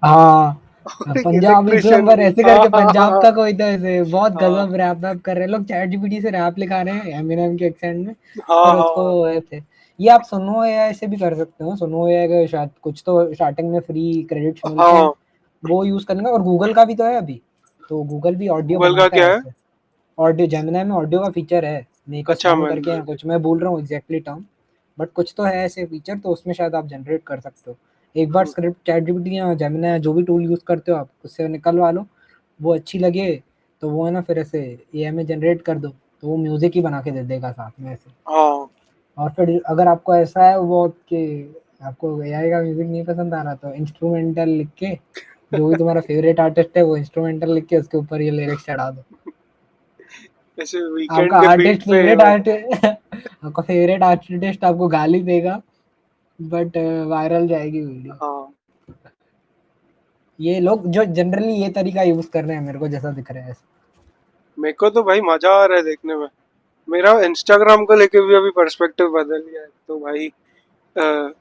हाँ, और एक पंजाबी इलेक्ट्रिशियन प्लम्बर भी। ऐसे हाँ करके हाँ पंजाब हाँ का कोई तो ऐसे बहुत हाँ गजब रैप वैप कर रहे हैं लोग, चैट जीपीटी से रैप लिखा रहे हैं एमिनेम के एक्सेंट में, हाँ और उसको हाँ ऐसे। ये आप सुनो एआई से भी कर सकते हो, सुनो एआई का शायद कुछ तो स्टार्टिंग में फ्री क्रेडिट्स मिलते हैं, हाँ। वो यूज करना। और गूगल का भी तो है अभी, तो गूगल भी ऑडियो गूगल का बनाता क्या है है? ऐसे। ऑडियो जेमिनी में ऑडियो का फीचर है, मेक अ अच्छा, सॉन्ग मैंने करके है कुछ, मैं भूल रहा हूँ एग्जैक्टली टर्म, बट कुछ तो है ऐसे फीचर, तो उसमें शायद आप जनरेट कर सकते हो। एक बार स्क्रिप्ट चैट जीपीटी या जेमिनी या जो भी टूल यूज करते हो आप उससे निकलवा लो, वो अच्छी लगे तो वो है ना फिर ऐसे एआई में जनरेट कर दो, तो वो म्यूजिक ही बना के दे देगा साथ में ऐसे। हाँ। और फिर अगर आपको ऐसा है वो कि आपको एआई का म्यूजिक नहीं पसंद आ रहा, तो इंस्ट्रूमेंटल लिख के, जो भी तुम्हारा फेवरेट आर्टिस्ट है वो इंस्ट्रूमेंटल लिख के उसके ऊपर ये लिरिक्स चढ़ा दो। ऐसे आपका वीकेंड के आर्टिस्ट बीट पे फेवरेट वो। आर्टिस्ट आपका फेवरेट आर्टिस्ट आपको गाली देगा, बट वायरल जाएगी वीडियो। हाँ, ये लोग जो जनरली ये तरीका यूज कर रहे हैं मेरे को जैसा दिख रहा है ऐसा। मेरे को तो भाई मजा आ रहा है देखने में। मेरा इंस्टाग्राम को लेके भी अभी पर्सपेक्टिव बदल गया है, तो भाई अ,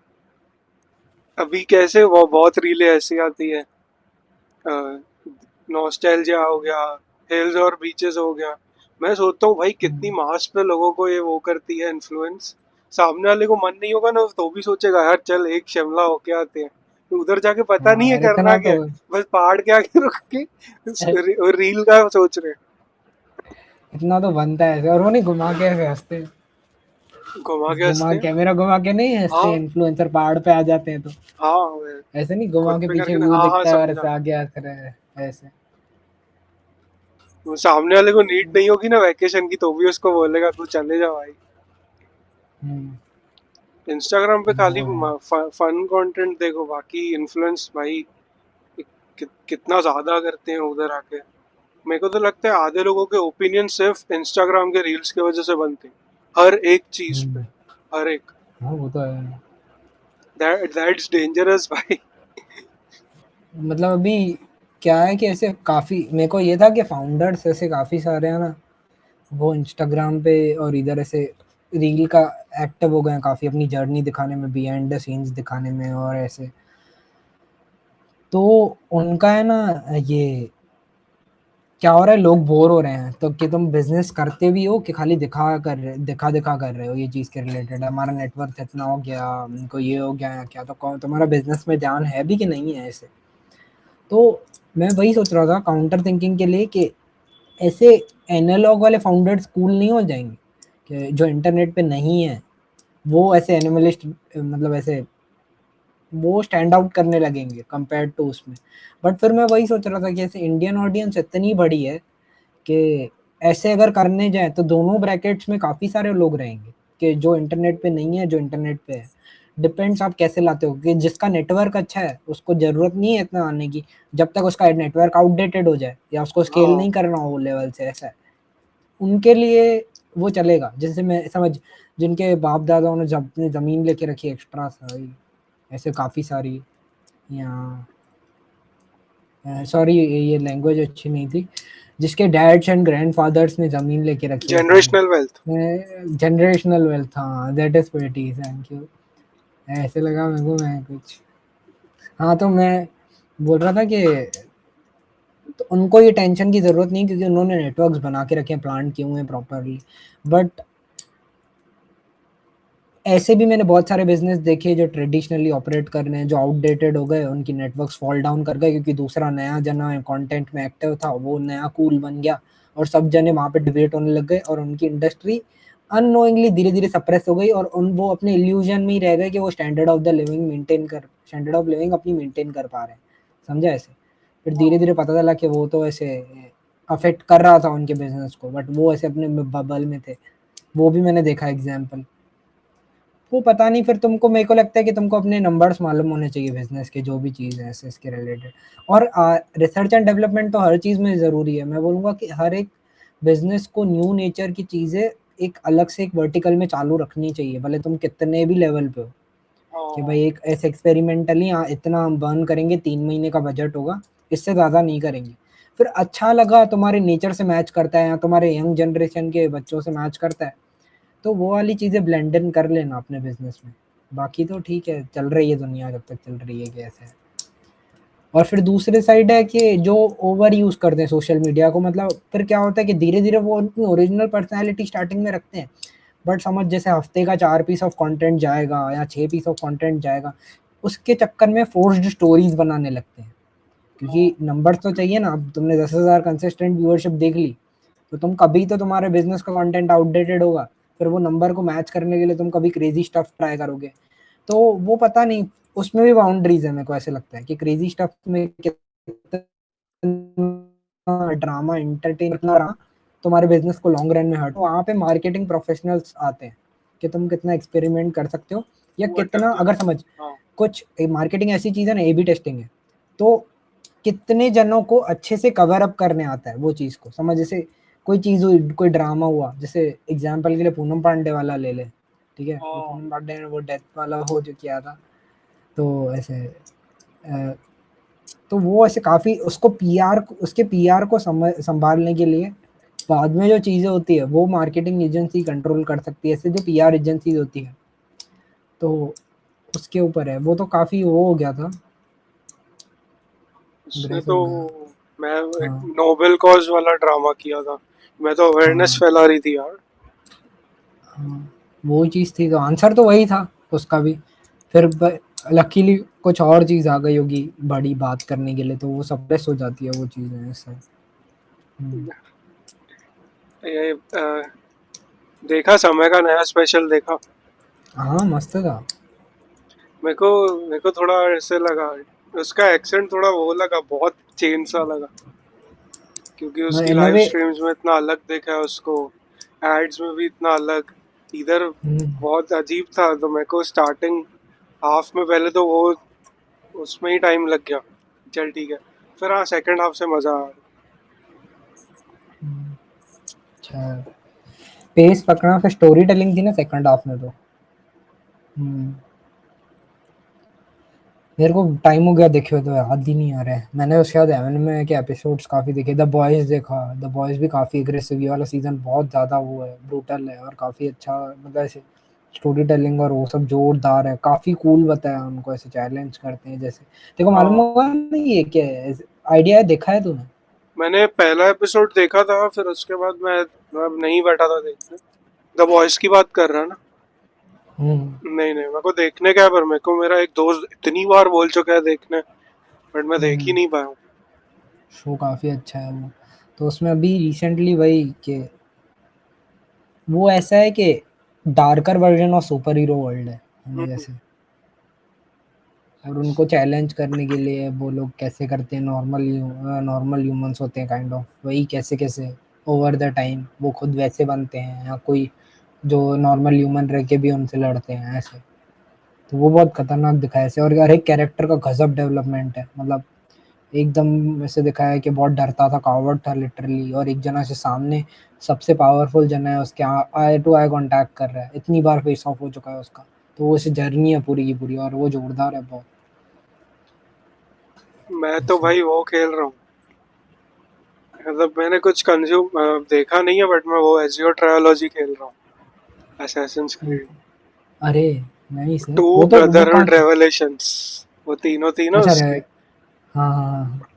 अभी कैसे वो बहुत रीलें ऐसी आती है, नॉस्टैल्जिया हो गया, हिल्स और बीचेस हो गया। मैं सोचता हूँ भाई कितनी हम्म। मास पे लोगों को ये वो करती है इन्फ्लुएंस। सामने वाले को मन नहीं होगा ना तो भी सोचेगा यार चल एक शिमला होके आते हैं, तो उधर जाके पता नहीं हाँ है यार करना इतना क्या तो है, बस पहाड़ के आगे रुक के रील का सोच रहे इतना तो बनता है ऐसे, और वो नहीं घुमा के ऐसे हंसते हैं। हैं। घुमा के घुमा हंसते हैं। कैमरा घुमा के नहीं हंसते हाँ इन्फ्लुएंसर पहाड़ पे आ जाते हैं तो, हाँ, ऐसे नहीं घुमा खुद के पे पीछे करके ना, व्यू हाँ हाँ दिखता है और समझा। ऐसे आगे हंस रहे हैं ऐसे। वो सामने वाले को नीड नहीं होगी ना वैकेशन की, तो भी उसको बोलेगा तू चले जा भाई। हम्म, इंस्टाग्राम पे खाली वो है। फन कंटेंट देखो, बाकी इन्फ्लुएंस भाई कितना ज्यादा करते हैं उधर आके। मेरे को तो लगता है आधे लोगों के ओपिनियन सिर्फ इंस्टाग्राम के रील्स की वजह से बनते हैं, हर एक चीज पे, हम्म, हर एक। हाँ वो तो है। दैट्स डेंजरस भाई। मतलब अभी क्या है कि ऐसे काफी मेरे को ये था कि फाउंडर्स ऐसे काफी सारे हैं ना, वो इंस्टाग्राम पे और इधर ऐसे रील का एक्टिव हो गए हैं काफी, अपनी जर्नी दिखाने में, बिहाइंड द सीन्स दिखाने में और ऐसे। तो उनका है ना ये क्या हो रहा है, लोग बोर हो रहे हैं, तो कि तुम बिजनेस करते भी हो कि खाली दिखा कर रहे हो ये चीज के रिलेटेड, हमारा नेटवर्क इतना हो गया, हमको ये हो गया क्या, तो कौन तुम्हारा बिजनेस में ध्यान है भी कि नहीं है ऐसे। तो मैं वही सोच रहा था काउंटर थिंकिंग के लिए कि ऐसे एनालॉग वाले फाउंडर्स कूल नहीं हो जाएंगे कि जो इंटरनेट पे नहीं है, वो ऐसे एनिमलिस्ट, मतलब ऐसे वो स्टैंड आउट करने लगेंगे कंपेयर टू उसमें। बट फिर मैं वही सोच रहा था कि ऐसे इंडियन ऑडियंस इतनी बड़ी है कि ऐसे अगर करने जाए तो दोनों ब्रैकेट्स में काफी सारे लोग रहेंगे, कि जो इंटरनेट पे नहीं है जो इंटरनेट पे है। डिपेंड्स आप कैसे लाते हो, कि जिसका नेटवर्क अच्छा है उसको जरूरत नहीं है इतना आने की, जब तक उसका नेटवर्क आउटडेटेड हो जाए या उसको स्केल हाँ नहीं करना हो लेवल से, ऐसा है उनके लिए वो चलेगा। जैसे मैं समझ, जिनके बाप दादाओं ने जब अपनी जमीन लेके रखी एक्स्ट्रा सारी, ऐसे काफी सारी, या सॉरी ये लैंग्वेज अच्छी नहीं थी, जिसके डैड्स एंड ग्रैंडफादर्स ने ज़मीन लेके रखी है सारी, जनरेशनल वेल्थ। जनरेशनल वेल्थ, हाँ that is pretty, thank you. ऐसे लगा मेरे को मैं कुछ, हाँ तो मैं बोल रहा था कि तो उनको ये टेंशन की ज़रूरत नहीं, क्योंकि उन्होंने नेटवर्क्स बना के रखे हैं, प्लान किए हुए हैं प्रॉपरली। बट ऐसे भी मैंने बहुत सारे बिजनेस देखे जो ट्रेडिशनली ऑपरेट कर रहे हैं, जो आउटडेटेड हो गए, उनकी नेटवर्क्स फॉल डाउन कर गए, क्योंकि दूसरा नया जना कंटेंट में एक्टिव था, वो नया कूल बन गया और सब जने वहाँ पे डिबेट होने लग गए, और उनकी इंडस्ट्री अननोइंगली धीरे धीरे सप्रेस हो गई, और उन वो अपने इल्यूजन में ही रह गए कि वो स्टैंडर्ड ऑफ लिविंग अपनी मेंटेन कर पा रहे हैं, समझा ऐसे। फिर धीरे धीरे पता चला कि वो तो ऐसे अफेक्ट कर रहा था उनके बिजनेस को, बट वो ऐसे अपने बबल में थे। वो भी मैंने देखा एग्जाम्पल। वो पता नहीं, फिर तुमको, मेरे को लगता है कि तुमको अपने नंबर्स मालूम होने चाहिए बिजनेस के, जो भी चीज़ है ऐसे इसके रिलेटेड। और रिसर्च एंड डेवलपमेंट तो हर चीज़ में ज़रूरी है, मैं बोलूँगा कि हर एक बिजनेस को न्यू नेचर की चीज़ें एक अलग से एक वर्टिकल में चालू रखनी चाहिए, भले तुम कितने भी लेवल पे हो। कि हाँ भाई एक ऐसे एक्सपेरिमेंटली इतना हम बर्न करेंगे, 3 महीने का बजट होगा, इससे ज़्यादा नहीं करेंगे। फिर अच्छा लगा, तुम्हारे नेचर से मैच करता है या तुम्हारे यंग जनरेशन के बच्चों से मैच करता है, तो वो वाली चीज़ें ब्लेंड इन कर लेना अपने बिजनेस में। बाकी तो ठीक है, चल रही है दुनिया जब तक चल रही है कि ऐसे है। और फिर दूसरे साइड है कि जो ओवर यूज़ करते हैं सोशल मीडिया को, मतलब फिर क्या होता है कि धीरे-धीरे वो उनकी ओरिजिनल पर्सनैलिटी स्टार्टिंग में रखते हैं, बट समझ जैसे हफ्ते का 4 पीस ऑफ कंटेंट जाएगा या 6 पीस ऑफ कंटेंट जाएगा, उसके चक्कर में फोर्स्ड स्टोरीज़ बनाने लगते हैं। क्योंकि नंबर्स तो चाहिए ना, अब तुमने 10,000 कंसिस्टेंट व्यूअरशिप देख ली, तो तुम कभी तो तुम्हारे बिज़नेस का कंटेंट आउटडेटेड होगा, फिर वो नंबर को मैच करने के लिए तुम कभी क्रेज़ी स्टफ ट्राई करोगे। तो वो पता नहीं, उसमें भी बाउंड्रीज़ है, मेरे को ऐसे लगता है कि क्रेज़ी स्टफ में कितना ड्रामा एंटरटेन करना रहा, तुम्हारे बिज़नेस को लॉन्ग रन में हर्ट, वहाँ पे मार्केटिंग प्रोफेशनल्स आते हैं, कि तुम कितना एक्सपेरिमेंट कर सकते हो या वो कितना, अटक अगर समझ हाँ कुछ मार्केटिंग ऐसी चीज़ है ना, ए-बी टेस्टिंग है, तो कितने जनों को अच्छे से कवर अप करने आता है वो चीज़ को, समझ जैसे कोई चीज़ हुई, कोई ड्रामा हुआ, जैसे एग्ज़ाम्पल के लिए पूनम पांडे वाला ले ले, ठीक है? वो हाँ पूनम पांडे ने वो डेथ वाला हो जो किया था, तो ऐसे तो वो ऐसे काफ़ी उसको पीआर, उसके पीआर को सँभालने के लिए बाद में जो चीज़ें होती है, वो मार्केटिंग एजेंसी कंट्रोल कर सकती है, ऐसे जो पीआर एजेंसीज़ होती है, तो उसके ऊपर है। वो तो काफ़ी वो हो गया था, उसने अग्रेसिव तो हो गया। मैं एक हाँ, नोबेल कॉज वाला ड्रामा किया था। मैं तो अवेयरनेस हाँ, फैला रही थी यार। हाँ, वो चीज़ थी, तो आंसर तो वही था उसका भी। फिर लकीली कुछ और चीज़ आ गई होगी बड़ी बात करने के लिए, तो वो सप्रेस हो जाती है वो चीज़ें ऐसा। हुँ। ये देखा समय का नया स्पेशल देखा। हाँ, मस्त था। मेरे को थोड़ा ऐसे लगा, उसका एक्सेंट थोड़ा वो लगा, बहुत चेंज सा लगा, क्योंकि उसकी इन अ लाइव वे। स्ट्रीम्स में इतना अलग देखा है उसको, एड्स में भी इतना अलग, इधर हुँ। बहुत अजीब था। तो मेरे को स्टार्टिंग हाफ में पहले तो वो उसमें ही टाइम लग गया, चल ठीक है। फिर हाँ सेकंड हाफ से मजा आया। हुँ। अच्छा, पेस पकड़ा, फिर स्टोरी टेलिंग थी ना सेकंड हाफ में तो। हुँ। मेरे को टाइम हो गया देखे हुए, तो याद ही नहीं आ रहा है। मैंने उसके बाद एनिमे के एपिसोड्स काफ़ी देखे, द बॉयज़ देखा, द बॉयज़ भी काफ़ी एग्रेसिव, ये वाला सीज़न बहुत ज़्यादा वो है, ब्रूटल है और काफ़ी अच्छा, मतलब ऐसे स्टोरी टेलिंग और वो सब जोरदार है, काफ़ी कूल बताया उनको, ऐसे चैलेंज करते हैं जैसे। तेरे को मालूम हाँ होगा ना ये क्या है? आइडिया है, देखा है तूने? मैंने पहला एपिसोड देखा था, फिर उसके बाद मैं अब नहीं बैठा था देखने। द वॉइस की बात कर रहा है ना? हुँ। नहीं नहीं, मेरे को देखने का है, पर मेरे को मेरा एक दोस्त इतनी बार बोल चुका है देखने, बट मैं देख ही हुँ। नहीं पाया हूँ। शो काफ़ी अच्छा है वो। तो उसमें अभी रिसेंटली वही कि वो ऐसा है कि darker version of super hero world है, हमें हम्म, जैसे। और उनको चैलेंज करने के लिए वो लोग कैसे करते हैं, नॉर्मल ह्यूमंस होते हैं काइंड ऑफ, वही कैसे-कैसे ओवर द टाइम वो खुद वैसे बनते हैं, या कोई जो नॉर्मल ह्यूमन रह के भी उनसे लड़ते हैं ऐसे। तो वो बहुत खतरनाक दिखाया ऐसे, और हर एक कैरेक्टर का गज़ब डेवलपमेंट है, मतलब एकदम ऐसे दिखाया है कि बहुत डरता था, कावर्ड था लिटरली, और एक जना से सामने सबसे पावरफुल जना है उसके आई टू आई कॉन्टैक्ट कर रहा है, इतनी बार फेस ऑफ हो चुका है उसका। तो वो ऐसे जर्नी है पूरी की पूरी, और वो जोरदार है बहुत मैं तो ऐसे। भाई वो खेल रहा हूँ, मतलब मैंने कुछ कंज्यूम देखा नहीं है, बट मैं वो एजियो ट्रायोलॉजी खेल रहा हूँ, असैसिन्स क्रीड अरे नाइस है, टू, वो कहाँ ब्रदरहुड से? रेवलेशंस, वो तीनों थी ना अच्छा रे, उसकी। हाँ, हाँ, हाँ, हाँ।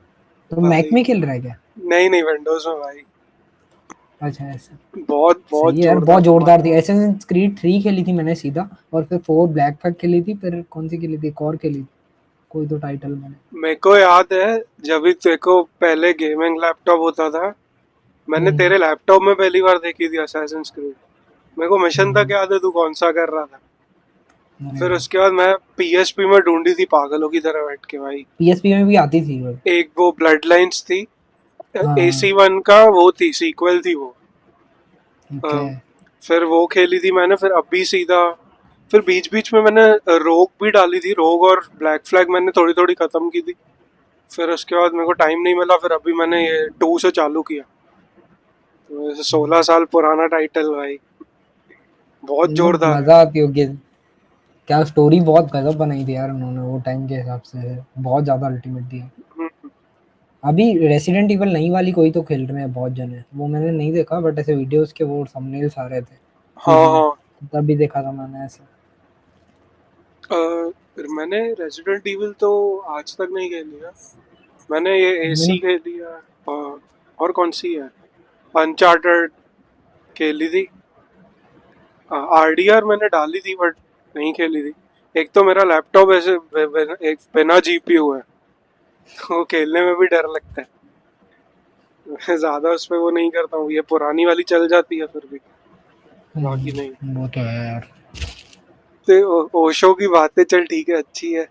तो मैक भाई में खेल रहा है क्या? नहीं नहीं, विंडोज में भाई। अच्छा ऐसा। बहुत सही बहुत है यार, जोरदार बहुत था। जोरदार थी। एसेसिन्स क्रीड 3 खेली थी मैंने सीधा, और फिर 4 ब्लैक फ्लैग खेली थी, फिर कौन सी खेली थी, एक और खेली थी, कोई तो टाइटल मैंने। मेरे को याद है, जब भी तेरे को पहले गेमिंग लैपटॉप होता था, मैंने हम्म। तेरे लैपटॉप में पहली बार देखी थी असैसिन्स क्रीड। मेरे को मिशन तक हम्म। याद है तू कौन सा कर रहा था। अरे फिर उसके बाद मैं पीएसपी में ढूंढी थी पागलों की तरह बैठ के भाई। पीएसपी में भी आती थी वो। एक वो ब्लड लाइन्स थी, हाँ। AC1 का वो थी, सीक्वल थी वो। अ, ओके। फिर वो खेली थी मैंने, फिर अभी सीधा, फिर बीच बीच में मैंने रोग भी डाली थी, रोग और ब्लैक फ्लैग मैंने थोड़ी थोड़ी खत्म की थी। फिर उसके बाद मेरे को टाइम नहीं मिला, फिर अभी मैंने ये 2 से चालू किया। तो 16 साल पुराना टाइटल भाई, बहुत मतलब जोरदार है। मजा आती होगी। क्या स्टोरी बहुत गजब बनाई थी यार उन्होंने वो टाइम के हिसाब से, बहुत ज्यादा अल्टीमेट थी। हम्म, अभी रेसिडेंट इवल नई वाली कोई तो खेल रहे हैं बहुत जने, वो मैंने नहीं देखा, बट ऐसे वीडियोस के वो थंबनेल्स आ रहे थे। हाँ पीजी में, हाँ। तभी देखा था मैंने ऐसा। मैंने रेजिडेंट इविल तो आज तक नहीं खेली है। मैंने ये मैंने एसी खेली है। और कौन सी है? अनचार्टेड खेली थी। आरडीआर मैंने डाली थी बट नहीं खेली थी। एक तो मेरा लैपटॉप ऐसे एक बिना जीपीयू है, तो खेलने में भी डर लगता है। मैं ज्यादा उस पे वो नहीं करता हूँ, ये पुरानी वाली चल जाती है फिर भी, बाकी नहीं। वो तो है यार। तो ओशो की बातें चल ठीक है, अच्छी है।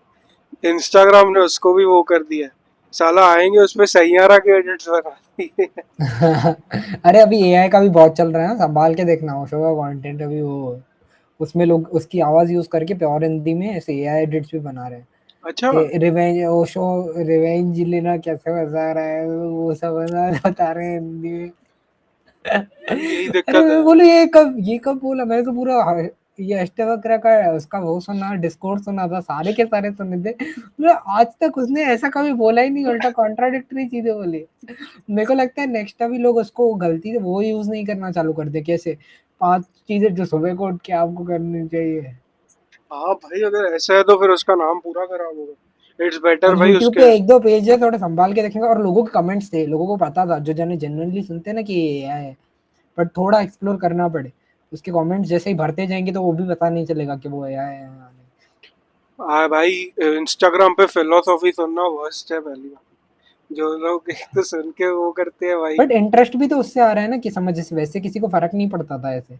इंस्टाग्राम ने उसको भी वो कर दिया है। साला आएंगे उस पे सैयारा के एडिट्स बना दिए। अरे अभी एआई का भी बहुत चल रहा है ना, संभाल के देखना हो शो का कंटेंट। अभी वो उसमें लोग उसकी आवाज यूज करके प्योर हिंदी में ऐसे एआई एडिट्स भी बना रहे हैं अच्छा, कि रिवेंज ओशो रिवेंज लेना कैसे बता रहा है, वो सब बता रहे हैं हिंदी में। यही अरे दिक्कत मैं है। बोलू ये कब बोला, मैं तो पूरा ये अष्टवक्र का उसका वो सुना, डिस्कोर्स सुना था, सारे के सारे सुने थे। मतलब आज तक उसने ऐसा कभी बोला ही नहीं, उल्टा कॉन्ट्राडिक्टरी चीजें बोली। मेरे को लगता है नेक्स्ट अभी लोग उसको गलती से वो यूज नहीं करना चालू कर दे, कैसे 5 चीजें जो सुबह को उठ के आपको करनी चाहिए। हाँ भाई, अगर ऐसा है तो फिर उसका नाम पूरा खराब होगा। इट्स बेटर और भाई यूट्यूब उसके। पे एक दो पेज है, थोड़ा संभाल के देखेंगे। और लोगों के कमेंट्स थे, लोगों को पता था, जो जने जनरली सुनते हैं ना कि ये AI है, बट थोड़ा एक्सप्लोर करना पड़े। उसके कमेंट्स जैसे ही भरते जाएंगे तो वो भी पता नहीं चलेगा कि वो AI है या नहीं। हाँ भाई, इंस्टाग्राम पे फिलोसॉफी सुनना वर्स्ट है पहली बात। जो लोग एक तो सुन के वो करते हैं भाई। बट इंटरेस्ट भी तो उससे आ रहा है ना, कि समझ से वैसे किसी को फर्क नहीं पड़ता था ऐसे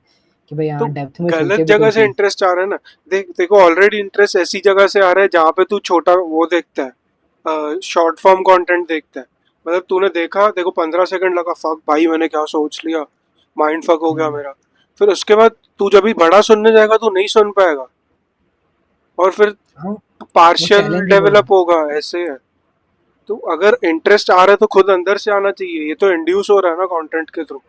कि भाई तो हाँ डेप्थ में गलत सोचे भी जगह कोई से चीज। इंटरेस्ट आ रहा है ना। देखो, ऑलरेडी इंटरेस्ट ऐसी जगह से आ रहा है जहाँ पे तू छोटा वो देखता है, शॉर्ट फॉर्म कंटेंट देखता है। मतलब तूने देखा, देखो 15 सेकंड लगा, फक भाई मैंने क्या सोच लिया, माइंड फक हो गया हम्म, मेरा। फिर उसके बाद तू जब भी बड़ा सुनने जाएगा तू नहीं सुन पाएगा, और फिर हाँ वो पार्शियल चैलेंजेबल है। डेवलप होगा, ऐसे है। तो अगर इंटरेस्ट आ रहा है तो खुद अंदर से आना चाहिए, ये तो इंड्यूस हो रहा है ना कंटेंट के थ्रू।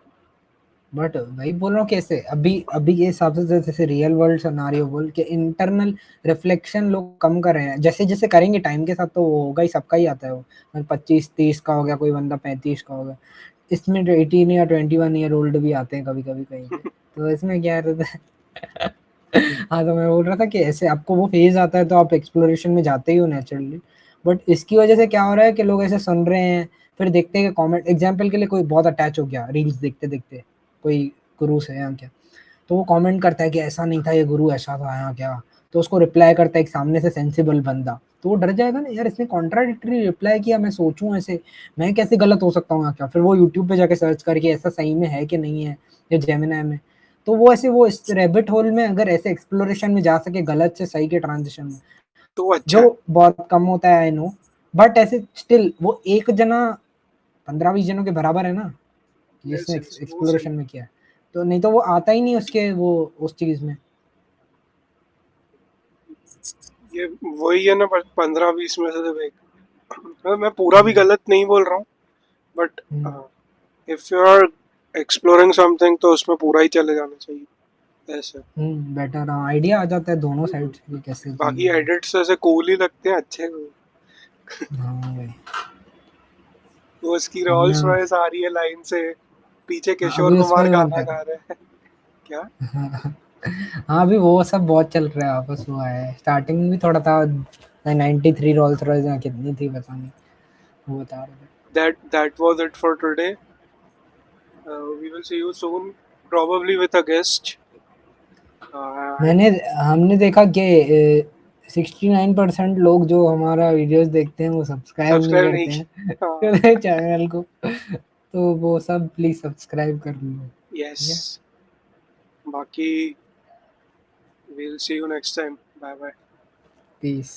बट वही बोल रहा हूँ, कैसे अभी अभी के हिसाब से जैसे रियल वर्ल्ड सिनेरियो बोल के इंटरनल रिफ्लेक्शन लोग कम कर रहे हैं। जैसे जैसे करेंगे टाइम के साथ तो वो होगा ही, सबका ही आता है वो। 25-30 का हो गया, कोई बंदा 35 का हो गया। इसमें 18 या 21 ईयर ओल्ड भी आते हैं कभी कभी कहीं पे, तो इसमें क्या रहता है। हाँ तो मैं बोल रहा था कि ऐसे आपको वो फेज आता है तो आप एक्सप्लोरेशन में जाते ही हो नेचुरली। बट इसकी वजह से क्या हो रहा है कि लोग ऐसे सुन रहे हैं, फिर देखते हैं कि कमेंट, एग्जांपल के लिए कोई बहुत अटैच हो गया रील्स देखते देखते कोई गुरु से या क्या, तो वो कमेंट करता है कि ऐसा नहीं था, ये गुरु ऐसा था यहाँ क्या। तो उसको रिप्लाई करता है एक सामने से सेंसिबल बंदा, तो वो डर जाएगा ना यार, इसने कॉन्ट्राडिक्टरी रिप्लाई किया, मैं सोचूं ऐसे, मैं कैसे गलत हो सकता हूँ यहाँ क्या। फिर वो यूट्यूब पे जाके सर्च करके ऐसा सही में है कि नहीं है, या जेमिनाई में। तो वो ऐसे वो इस रैबिट होल में अगर ऐसे एक्सप्लोरेशन में जा सके गलत से सही के ट्रांजिशन में, तो अच्छा जो है। बहुत कम होता है आई नो, बट ऐसे स्टिल वो एक जना 15-20 जनों के बराबर है ना, यस जिसने यस, वो सही एक्सप्लोरेशन में किया है। तो नहीं तो वो आता ही नहीं उसके वो उस चीज में। है। ये वही है ना, 15-20 में से तो एक। मैं पूरा भी गलत नहीं बोल रहा हूँ, but if you are exploring something तो उसमें पूरा ही चले जाना चाहिए, ऐसे। बेटर आइडिया आ जाता है दोनों साइड से कि कैसे बाकी चीजें। एडिट्स ऐसे कूल ही लगते हैं, अच्छे। हाँ भाई। वो उसकी हमने रोल्स रॉयस आ रही है लाइन से, पीछे किशोर अभी कुमार उसमें भी गाना बनता गा है। रहे हैं। क्या? हाँ अभी वो सब बहुत चल रहा है, आपस हुआ है, स्टार्टिंग में भी थोड़ा था। 93 रोल्स रॉयस या कितनी थी पता नहीं, वो बता रहे थे। That was it for today. We will see you soon, probably with a guest. And मैंने हमने देखा कि 69% लोग जो हमारा वीडियोस देखते हैं वो सब्सक्राइब नहीं सब्सक्राइब नहीं करते किया। हैं चैनल को। तो वो सब प्लीज सब्सक्राइब कर लो। ठीक है। Yes. बाकी we'll see you next time. Bye bye. Piece.